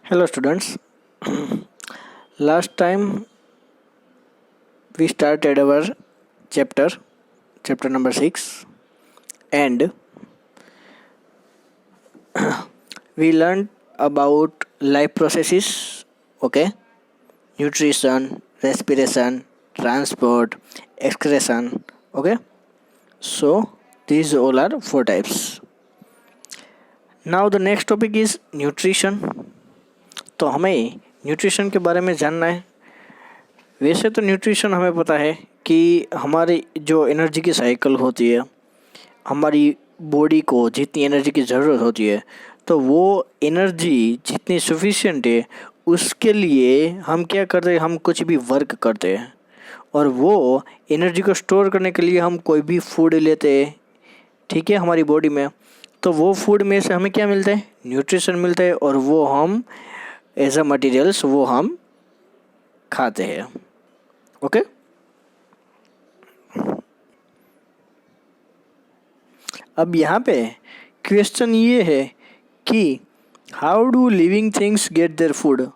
Hello students. Last time we started our chapter number 6, and we learned about life processes, okay? Nutrition, respiration, transport, excretion, okay? So these all are 4 types. Now the next topic is nutrition. तो हमें nutrition के बारे में जानना है। वैसे तो nutrition हमें पता है कि हमारी जो एनर्जी की साइकिल होती है, हमारी बॉडी को जितनी एनर्जी की ज़रूरत होती है, तो वो एनर्जी जितनी सफिशिएंट है उसके लिए हम क्या करते हैं, हम कुछ भी वर्क करते हैं और वो एनर्जी को स्टोर करने के लिए हम कोई भी फूड लेते हैं, ठीक है, हमारी बॉडी में। तो वो फूड में से हमें क्या मिलता है, न्यूट्रिशन मिलता है, और वो हम एज अ मटीरियल्स वो हम खाते हैं। ओके अब यहाँ पे क्वेश्चन ये है कि how do living things get their food,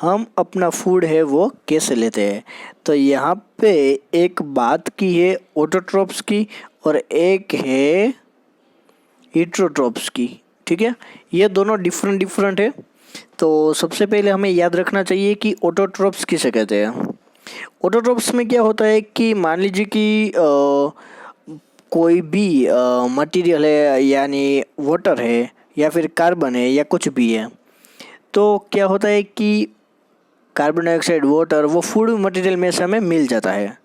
हम अपना फूड है वो कैसे लेते हैं। तो यहाँ पे एक बात की है ऑटोट्रोप्स की और एक है हीटरोट्रोप्स की, ठीक है। ये दोनों डिफरेंट है। तो सबसे पहले हमें याद रखना चाहिए कि ऑटोट्रोप्स किसे कहते हैं। ऑटोट्रोप्स में क्या होता है कि मान लीजिए कि कोई भी मटेरियल है, यानी वाटर है या फिर कार्बन है या कुछ भी है, तो क्या होता है कि कार्बन डाइऑक्साइड, वाटर, वो फूड मटेरियल में से हमें मिल जाता है।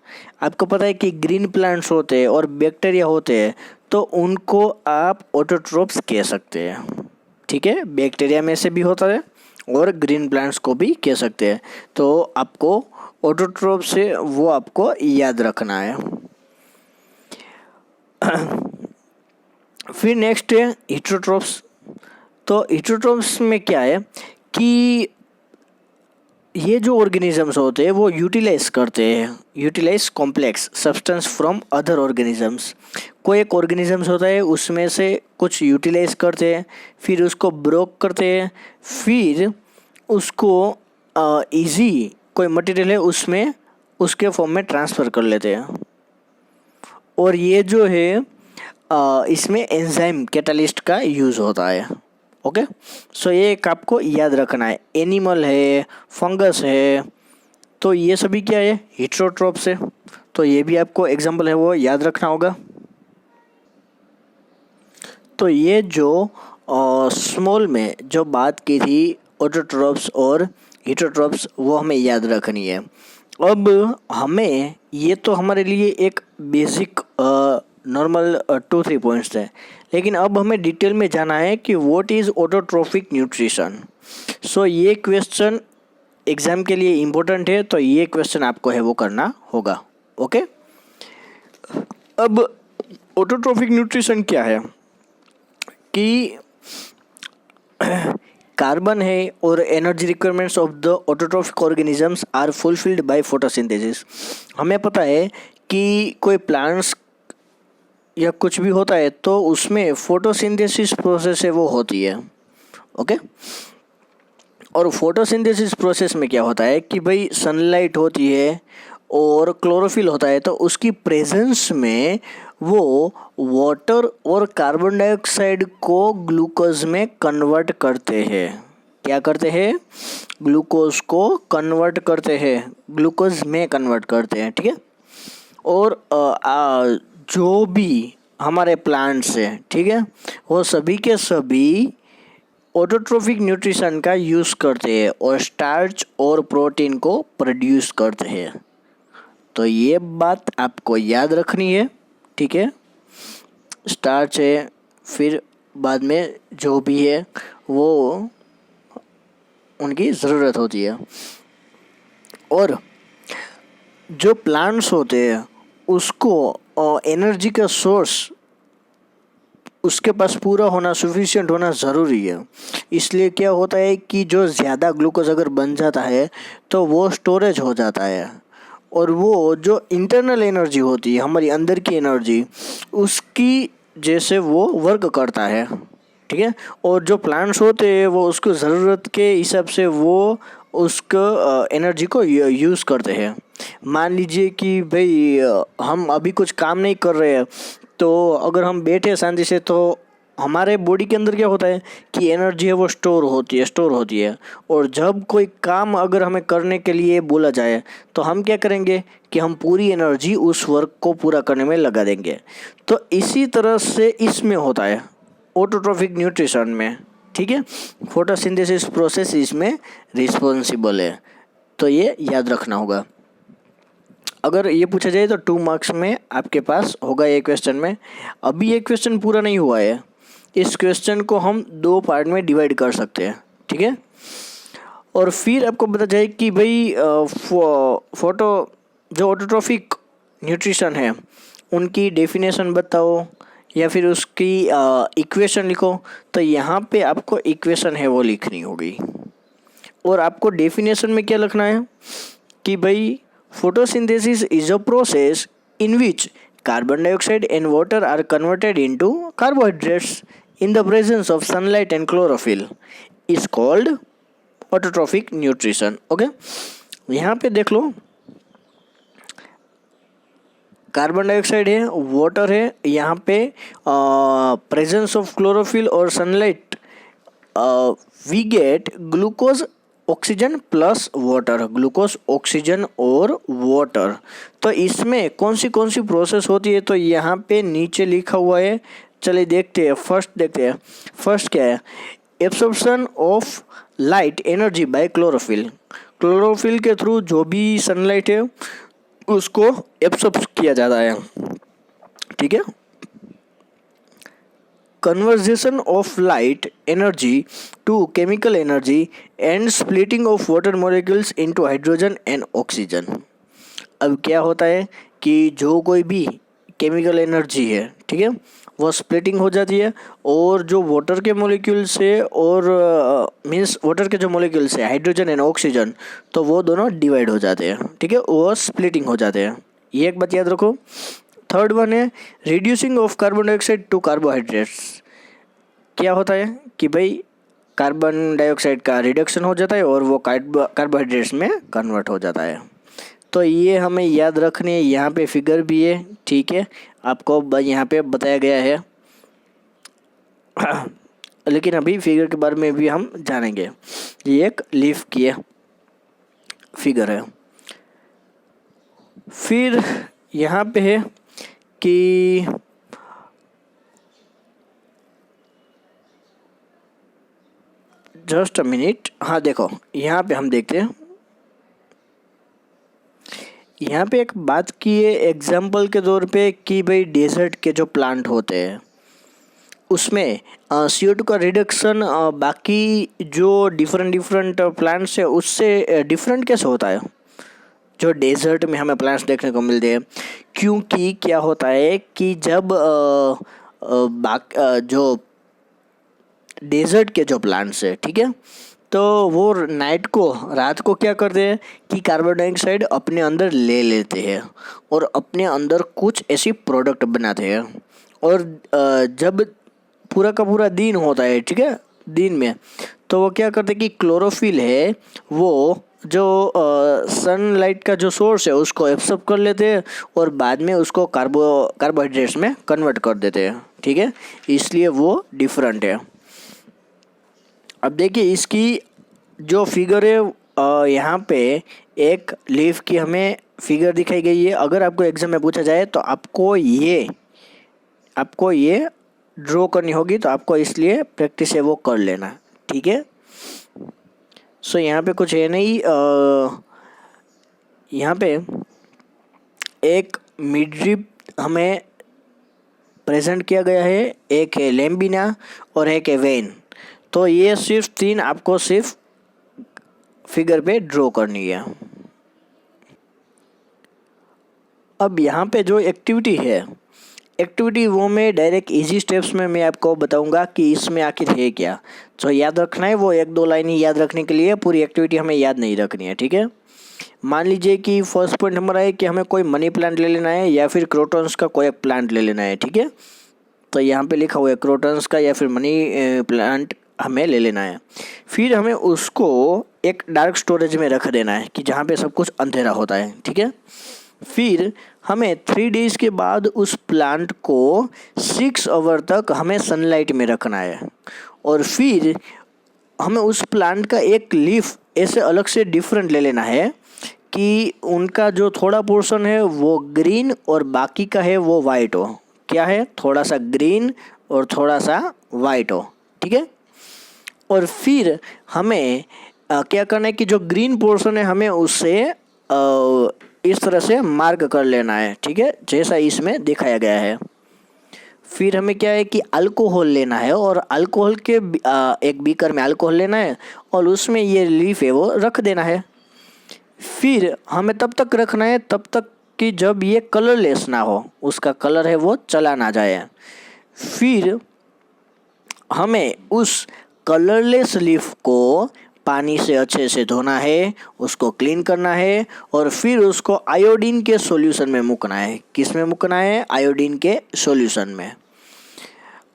आपको पता है कि ग्रीन प्लांट्स होते हैं और बैक्टीरिया होते हैं, तो उनको आप ऑटोट्रोप्स कह सकते हैं, ठीक है। बैक्टीरिया में से भी होता है और ग्रीन प्लांट्स को भी कह सकते हैं। तो आपको ऑटोट्रोप से वो आपको याद रखना है। फिर नेक्स्ट है हीटरोट्रोप्स। तो हीटरोट्रोप्स में क्या है कि ये जो ऑर्गेनिजम्स होते हैं वो utilize complex substance from other organisms. कोई एक ऑर्गेनिजम्स होता है, उसमें से कुछ यूटिलाइज करते हैं, फिर उसको ब्रोक करते हैं, फिर उसको इजी कोई मटेरियल है उसमें उसके फॉर्म में ट्रांसफ़र कर लेते हैं। और ये जो है इसमें एंजाइम कैटालिस्ट का यूज़ होता है। ओके, सो ये एक आपको याद रखना है। एनिमल है, फंगस है, तो ये सभी क्या है, हीटरोट्रोप्स है। तो ये भी आपको एग्जांपल है वो याद रखना होगा। तो ये जो स्मॉल में जो बात की थी ऑटोट्रोप्स और हीटरोट्रोप्स, वो हमें याद रखनी है। अब हमें ये तो हमारे लिए एक बेसिक नॉर्मल 2-3 पॉइंट्स है, लेकिन अब हमें डिटेल में जाना है कि व्हाट इज़ ऑटोट्रोफिक न्यूट्रिशन। सो ये क्वेश्चन एग्ज़ाम के लिए इम्पोर्टेंट है, तो ये क्वेश्चन आपको है वो करना होगा। ओके, अब ऑटोट्रोफिक न्यूट्रिशन क्या है कि कार्बन है और energy requirements of the autotrophic organisms are fulfilled by photosynthesis. हमें पता है कि कोई प्लांट्स या कुछ भी होता है तो उसमें फोटोसिंथेसिस प्रोसेस है वो होती है। ओके, और फोटोसिंथेसिस प्रोसेस में क्या होता है कि भाई सनलाइट होती है और क्लोरोफिल होता है, तो उसकी प्रेजेंस में वो वाटर और कार्बन डाइऑक्साइड को ग्लूकोज में कन्वर्ट करते हैं। क्या करते हैं, ग्लूकोज को कन्वर्ट करते हैं, ग्लूकोज में कन्वर्ट करते हैं, ठीक है। और जो भी हमारे प्लांट्स हैं, ठीक है, वो सभी के सभी ऑटोट्रोफिक न्यूट्रिशन का यूज़ करते हैं और स्टार्च और प्रोटीन को प्रोड्यूस करते हैं। तो ये बात आपको याद रखनी है, ठीक है। स्टार्च है, फिर बाद में जो भी है वो उनकी ज़रूरत होती है। और जो प्लांट्स होते हैं उसको एनर्जी का सोर्स उसके पास पूरा होना, सफिशिएंट होना ज़रूरी है। इसलिए क्या होता है कि जो ज़्यादा ग्लूकोज अगर बन जाता है तो वो स्टोरेज हो जाता है, और वो जो इंटरनल एनर्जी होती है, हमारी अंदर की एनर्जी, उसकी जैसे वो वर्क करता है, ठीक है। और जो प्लांट्स होते हैं वो उसको ज़रूरत के हिसाब से वो उसको एनर्जी को यूज़ करते हैं। मान लीजिए कि भाई हम अभी कुछ काम नहीं कर रहे हैं, तो अगर हम बैठे शांति से, तो हमारे बॉडी के अंदर क्या होता है कि एनर्जी है वो स्टोर होती है। और जब कोई काम अगर हमें करने के लिए बोला जाए, तो हम क्या करेंगे कि हम पूरी एनर्जी उस वर्क को पूरा करने में लगा देंगे। तो इसी तरह से इसमें होता है ऑटोट्रॉफिक न्यूट्रिशन में, ठीक है। फोटोसिंथेसिस प्रोसेस इसमें रिस्पॉन्सिबल है, तो ये याद रखना होगा। अगर ये पूछा जाए तो 2 मार्क्स में आपके पास होगा ये क्वेश्चन में। अभी ये क्वेश्चन पूरा नहीं हुआ है, इस क्वेश्चन को हम 2 पार्ट में डिवाइड कर सकते हैं, ठीक है। और फिर आपको पता जाए कि भाई फोटो जो ऑटोट्रॉफिक न्यूट्रिशन है उनकी डेफिनेशन बताओ या फिर उसकी इक्वेशन लिखो। तो यहाँ पे आपको इक्वेशन है वो लिखनी होगी। और आपको डेफिनेशन में क्या लिखना है कि भाई photosynthesis is a process in which carbon dioxide and water are converted into carbohydrates in the presence of sunlight and chlorophyll is called autotrophic nutrition। Okay, यहाँ पे देख लो, कार्बन डाइऑक्साइड है, वाटर है, यहाँ पे प्रेजेंस ऑफ क्लोरोफिल और sunlight, we get glucose oxygen plus water, glucose oxygen और वाटर। तो इसमें कौन सी प्रोसेस होती है, तो यहाँ पे नीचे लिखा हुआ है। चलिए देखते हैं, फर्स्ट क्या है, absorption of light energy by chlorophyll. Chlorophyll के थ्रू जो भी सनलाइट है उसको एब्सॉर्ब किया जाता है, ठीक है। Conversion of light energy to chemical energy and splitting of water molecules into hydrogen and oxygen. अब क्या होता है कि जो कोई भी केमिकल एनर्जी है, ठीक है, वो स्प्लिटिंग हो जाती है और जो वाटर के मॉलिक्यूल्स है और मींस वाटर के जो मॉलिक्यूल्स है हाइड्रोजन एंड ऑक्सीजन, तो वो दोनों डिवाइड हो जाते हैं, ठीक है, वो स्प्लिटिंग हो जाते हैं। ये एक बात याद रखो। थर्ड वन है reducing of carbon dioxide to carbohydrates. क्या होता है कि भाई कार्बन डाइऑक्साइड का रिडक्शन हो जाता है और वो कार्बोहाइड्रेट्स में कन्वर्ट हो जाता है। तो ये हमें याद रखनी है। यहाँ पे फिगर भी है, ठीक है, आपको यहाँ पे बताया गया है लेकिन अभी फिगर के बारे में भी हम जानेंगे। ये एक लीफ की है फिगर है। फिर यहाँ पे है कि जस्ट अ मिनट, हाँ देखो यहाँ पे हम देखते हैं, यहाँ पे एक बात की है एग्जाम्पल के तौर पे कि भाई डेजर्ट के जो प्लांट होते हैं उसमें CO2 का रिडक्शन बाकी जो डिफरेंट प्लांट्स है उससे डिफरेंट कैसे होता है जो डेजर्ट में हमें प्लांट्स देखने को मिलते हैं। क्योंकि क्या होता है कि जब जो डेजर्ट के जो प्लांट्स है, ठीक है, तो वो रात को क्या करते हैं कि कार्बन डाइऑक्साइड अपने अंदर ले लेते हैं और अपने अंदर कुछ ऐसी प्रोडक्ट बनाते हैं। और जब पूरा का पूरा दिन होता है, ठीक है, दिन में, तो वो क्या करते हैं कि क्लोरोफिल है वो जो सनलाइट का जो सोर्स है उसको एब्सॉर्ब कर लेते हैं और बाद में उसको कार्बोहाइड्रेट्स में कन्वर्ट कर देते हैं, ठीक है, इसलिए वो डिफरेंट है। अब देखिए इसकी जो फिगर है यहाँ पे एक लीफ की हमें फिगर दिखाई गई है। अगर आपको एग्जाम में पूछा जाए तो आपको ये ड्रॉ करनी होगी, तो आपको इसलिए प्रैक्टिस है वो कर लेना, ठीक है। सो यहाँ पे कुछ है नहीं, यहाँ पे एक मिडरिप हमें प्रेजेंट किया गया है, एक है लैम्बिना और एक है वेन। तो ये सिर्फ 3 आपको सिर्फ फिगर पे ड्रॉ करनी है। अब यहाँ पे जो एक्टिविटी वो मैं डायरेक्ट इजी स्टेप्स में मैं आपको बताऊंगा कि इसमें आखिर है क्या। तो याद रखना है वो 1-2 लाइन ही याद रखने के लिए, पूरी एक्टिविटी हमें याद नहीं रखनी है, ठीक है। मान लीजिए कि फर्स्ट पॉइंट हमारा है कि हमें कोई मनी प्लांट ले लेना है या फिर क्रोटन्स का कोई प्लांट ले लेना है, ठीक है। तो यहाँ पे लिखा हुआ है क्रोटन्स का या फिर मनी प्लांट हमें ले लेना है। फिर हमें उसको एक डार्क स्टोरेज में रख देना है कि जहाँ पे सब कुछ अंधेरा होता है, ठीक है। फिर हमें 3 डेज के बाद उस प्लांट को 6 आवर तक हमें सनलाइट में रखना है, और फिर हमें उस प्लांट का एक लीफ ऐसे अलग से डिफरेंट ले लेना है कि उनका जो थोड़ा पोर्शन है वो ग्रीन और बाकी का है वो वाइट हो। क्या है, थोड़ा सा ग्रीन और थोड़ा सा वाइट हो, ठीक है। और फिर हमें क्या करना है कि जो ग्रीन पोर्शन है हमें उससे इस तरह से मार्क कर लेना है, ठीक है, जैसा इसमें दिखाया गया है। फिर हमें क्या है कि अल्कोहल लेना है, और अल्कोहल के एक बीकर में अल्कोहल लेना है और उसमें ये लीफ है वो रख देना है। फिर हमें तब तक रखना है तब तक कि जब ये कलरलेस ना हो, उसका कलर है वो चला ना जाए। फिर हमें उस कलरलेस लीफ को पानी से अच्छे से धोना है, उसको क्लीन करना है, और फिर उसको आयोडीन के सॉल्यूशन में मुकना है। किस में मुकना है, आयोडीन के सॉल्यूशन में।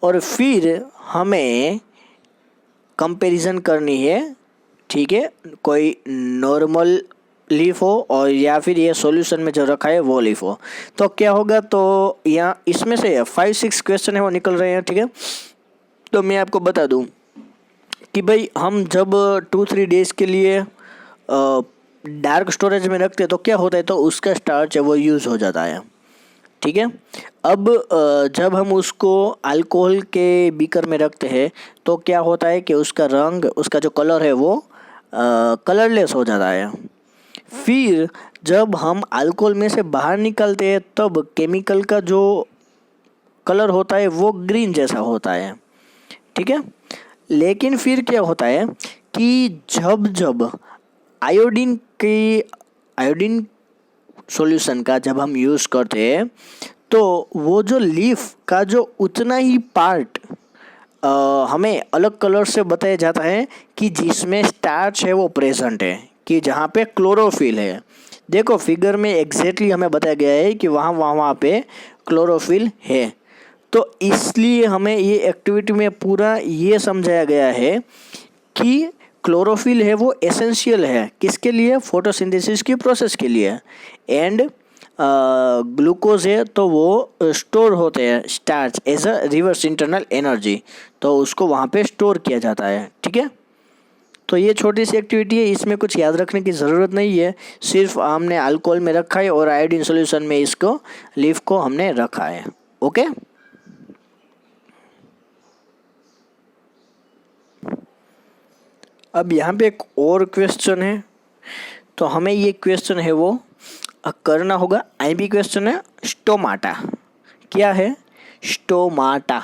और फिर हमें कंपैरिजन करनी है, ठीक है, कोई नॉर्मल लीफ हो और या फिर ये सॉल्यूशन में जो रखा है वो लीफ हो। तो क्या होगा, तो यहाँ इसमें से 5-6 क्वेश्चन है वो निकल रहे हैं, ठीक है। तो मैं आपको बता दूं कि भाई हम जब 2-3 डेज के लिए डार्क स्टोरेज में रखते हैं तो क्या होता है, तो उसका स्टार्च है वो यूज़ हो जाता है, ठीक है। अब जब हम उसको अल्कोहल के बीकर में रखते हैं तो क्या होता है कि उसका रंग, उसका जो कलर है वो कलरलेस हो जाता है। फिर जब हम अल्कोहल में से बाहर निकलते हैं तब केमिकल का जो कलर होता है वो ग्रीन जैसा होता है, ठीक है। लेकिन फिर क्या होता है कि जब आयोडीन सॉल्यूशन का जब हम यूज़ करते हैं तो वो जो लीफ का जो उतना ही पार्ट हमें अलग कलर से बताया जाता है कि जिसमें स्टार्च है वो प्रेजेंट है, कि जहाँ पे क्लोरोफिल है। देखो फिगर में एग्जैक्टली हमें बताया गया है कि वहाँ पे क्लोरोफिल है। तो इसलिए हमें ये एक्टिविटी में पूरा ये समझाया गया है कि क्लोरोफिल है वो एसेंशियल है किसके लिए, फोटोसिंथेसिस की प्रोसेस के लिए। एंड ग्लूकोज है तो वो स्टोर होते हैं starch as a reverse internal energy, तो उसको वहाँ पे स्टोर किया जाता है, ठीक है। तो ये छोटी सी एक्टिविटी है, इसमें कुछ याद रखने की ज़रूरत नहीं है, सिर्फ हमने अल्कोहल में रखा है और आयोडीन सॉल्यूशन में इसको लीफ को हमने रखा है, ओके। अब यहाँ पे एक और क्वेश्चन है, तो हमें ये क्वेश्चन है वो करना होगा। आईबी क्वेश्चन है स्टोमाटा। क्या है स्टोमाटा,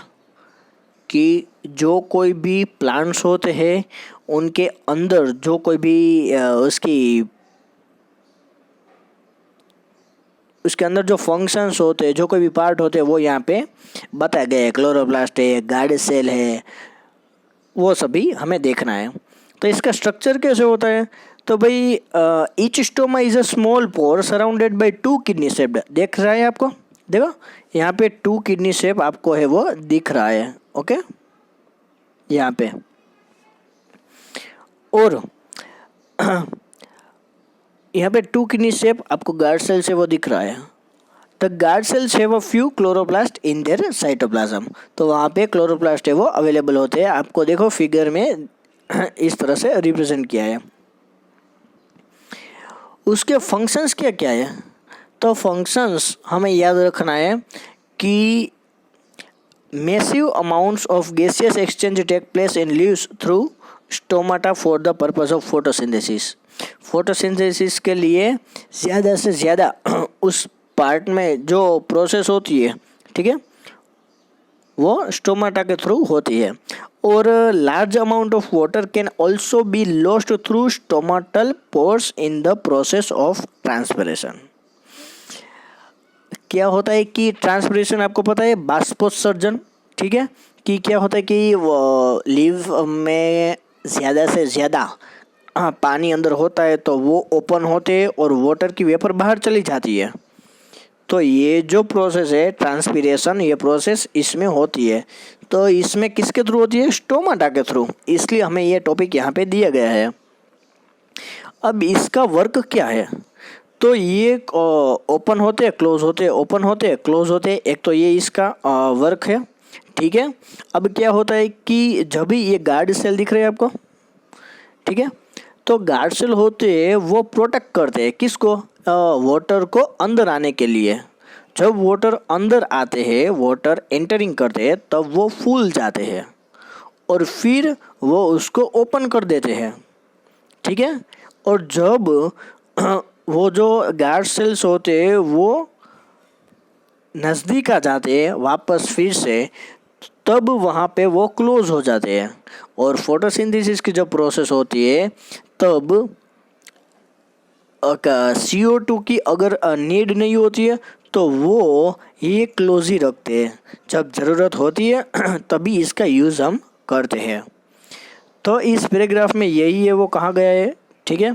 कि जो कोई भी प्लांट्स होते हैं उनके अंदर जो कोई भी उसके अंदर जो फंक्शंस होते हैं, जो कोई भी पार्ट होते हैं वो यहाँ पे बताया गया है। क्लोरोप्लास्ट है, गार्ड सेल है, वो सभी हमें देखना है। तो इसका स्ट्रक्चर कैसे होता है, तो भाई each stoma is a small pore surrounded by 2 kidney shaped. देख रहा है आपको, देखो यहाँ पे 2 किडनी शेप आपको है वो दिख रहा है, ओके यहाँ पे। और यहाँ पे 2 किडनी शेप आपको गार्ड सेल से वो दिख रहा है। The guard cells have a few chloroplast in their cytoplasm. तो वहाँ पे क्लोरोप्लास्ट है वो अवेलेबल होते हैं। आपको देखो फिगर में इस तरह से रिप्रेजेंट किया है। उसके फंक्शंस क्या क्या है, तो फंक्शंस हमें याद रखना है कि massive amounts of gaseous exchange take place in leaves through stomata for the purpose of photosynthesis. Photosynthesis के लिए ज़्यादा से ज़्यादा उस पार्ट में जो प्रोसेस होती है, ठीक है, वो स्टोमाटा के थ्रू होती है। और large amount of water can also be lost through stomatal pores in the process of transpiration. क्या होता है कि ट्रांसपिरेशन आपको पता है बाष्पोत्सर्जन, ठीक है, कि क्या होता है कि लीव में ज़्यादा से ज़्यादा पानी अंदर होता है तो वो ओपन होते हैं और वाटर की वेपर बाहर चली जाती है। तो ये जो प्रोसेस है ट्रांसपीरेशन, ये प्रोसेस इसमें होती है। तो इसमें किसके थ्रू होती है? स्टोमाटा के थ्रू। इसलिए हमें ये टॉपिक यहाँ पे दिया गया है। अब इसका वर्क क्या है? तो ये ओपन होते हैं, क्लोज होते हैं, ओपन होते हैं, क्लोज होते हैं। एक तो ये इसका वर्क है, ठीक है। अब क्या होता है कि जब भी ये गार्ड सेल दिख रहे हैं आपको, ठीक है, तो गार्ड सेल होते हैं वो प्रोटेक्ट करते हैं किसको? वाटर को अंदर आने के लिए। जब वाटर अंदर आते हैं, वाटर एंटरिंग करते हैं, तब वो फूल जाते हैं और फिर वो उसको ओपन कर देते हैं, ठीक है। और जब वो जो गार्ड सेल्स होते हैं वो नज़दीक आ जाते हैं वापस फिर से, तब वहाँ पे वो क्लोज हो जाते हैं। और फोटोसिंथेसिस की जब प्रोसेस होती है तब CO2 की अगर नीड नहीं होती है तो वो ये क्लोज ही रखते हैं। जब ज़रूरत होती है तभी इसका यूज़ हम करते हैं। तो इस पैराग्राफ में यही है वो कहा गया है, ठीक है।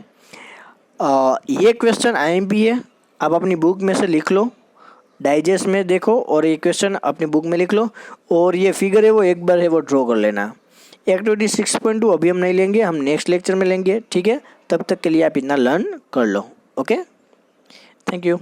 ये क्वेश्चन IMP है, आप अपनी बुक में से लिख लो, डाइजेस्ट में देखो और ये क्वेश्चन अपनी बुक में लिख लो। और ये फिगर है वो एक बार है वो ड्रॉ कर लेना। एक्टिविटी 6.2 अभी हम नहीं लेंगे, हम नेक्स्ट लेक्चर में लेंगे, ठीक है। तब तक के लिए आप इतना लर्न कर लो। Okay, thank you.